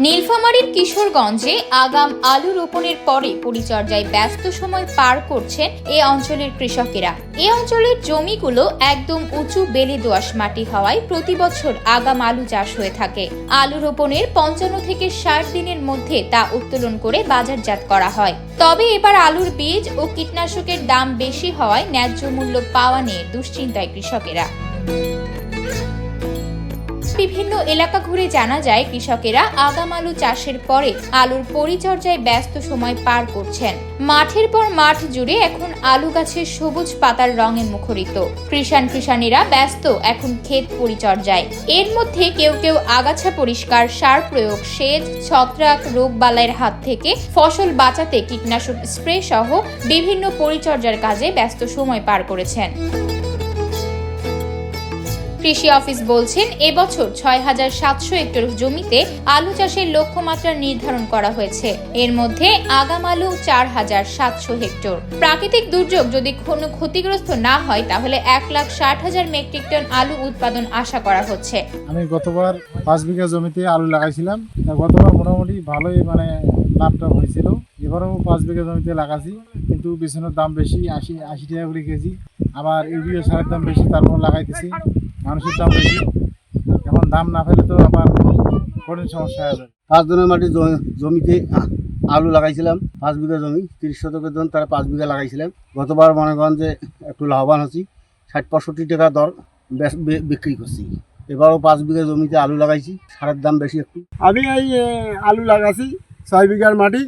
নীলফামারীর কিশোরগঞ্জে আগাম আলু রোপণের পরে পরিচর্যায় ব্যস্ত সময় পার করছেন এই অঞ্চলের কৃষকেরা। এই অঞ্চলের জমিগুলো একদম উঁচু বেলে দোআঁশ মাটি হওয়ায় প্রতি বছর আগাম আলু চাষ হয়ে থাকে। আলু রোপণের 55 থেকে 60 দিনের মধ্যে তা উত্তোলন করে বাজারজাত করা হয়। তবে এবার আলুর বীজ ও কীটনাশকের দাম বেশি হওয়ায় ন্যায্য মূল্য পাওয়া নিয়ে দুশ্চিন্তায় কৃষকেরা। বিভিন্ন এলাকা ঘুরে জানা যায় কৃষকেরা আগাম আলু চাষের পরে আলুর পরিচর্যায় ব্যস্ত সময় পার করছেন। মাঠের পর মাঠ জুড়ে এখন আলু গাছের সবুজ পাতার রঙে মুখরিত। কৃষানীরা ব্যস্ত এখন ক্ষেত পরিচর্যায়। এর মধ্যে কেউ কেউ আগাছা পরিষ্কার, সার প্রয়োগ, সেচ, ছত্রাক, রোগবালাইয়ের হাত থেকে ফসল বাঁচাতে কীটনাশক স্প্রে সহ বিভিন্ন পরিচর্যার কাজে ব্যস্ত সময় পার করেছেন। কৃষি অফিস বলছেন, এবছর ৬৭০০ হেক্টর জমিতে আলু চাষের লক্ষ্যমাত্রা নির্ধারণ করা হয়েছে। এর মধ্যে আগাম আলু ৪৭০০ হেক্টর। প্রাকৃতিক দুর্যোগ যদি কোনো ক্ষতিগ্রস্ত না হয় তাহলে ১,৬০,০০০ মেট্রিক টন আলু উৎপাদন আশা করা হচ্ছে। আমি গতবার ৫ বিঘা জমিতে আলু লাগাইছিলাম। গতবার মোটামুটি ভালোই লাভটা হয়েছিল। এবারও ৫ বিঘা জমিতে লাগাছি, কিন্তু বিছানোর দাম বেশি, ৮০ টাকা করে কেজি। আবার ইউরিয়া সারের দাম বেশি, তারপর লাগাইতেছি। মানুষের দাম বেশি, এখন দাম না পেলে তো আবার কঠিন সমস্যা হয়ে যাবে। ৫ ধরনের মাটির জমিতে আলু লাগাইছিলাম। ৫ বিঘা জমি, ৩০ শতকের জন, তারা 5 বিঘা লাগাইছিলাম। গতবার মনে করেন যে একটু লাভবান হচ্ছি, ৬০-৬৫ টাকা দর বিক্রি করছি। এবারও 5 বিঘা জমিতে আলু লাগাইছি, সারের দাম বেশি একটু। আমি এই আলু লাগাছি 6 বিঘার মাটি,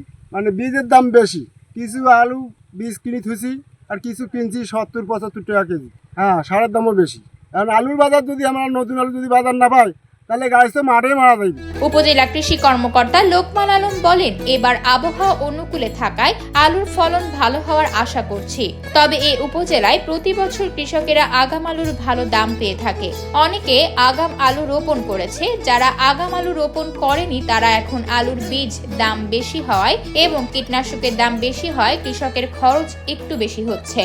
বীজের দাম বেশি। কিছু আলু বীজ কিনে থুছি আর কিছু কিনছি ৭০-৭৫ টাকা কেজি। হ্যাঁ, সারের দামও বেশি। কারণ আলুর বাজার যদি আমরা নতুন আলু যদি বাজার না পাই তাহলে গাছ তো মাঠে মারা যাবে। উপজেলা কৃষি কর্মকর্তা লোকমান আলম বলেন, এবার আবহাওয়া অনুকূলে থাকায় আলুর ফলন ভালো হওয়ার আশা করছি। তবে এই উপজেলায় প্রতি বছর কৃষকেরা আগাম আলুর ভালো দাম পেয়ে থাকে। অনেকে আগাম আলু রোপণ করেছে, যারা আগাম আলু রোপণ করেনি তারা এখন আলুর বীজ দাম বেশি হওয়ায় এবং কীটনাশকের দাম বেশি হয় কৃষকের খরচ একটু বেশি হচ্ছে।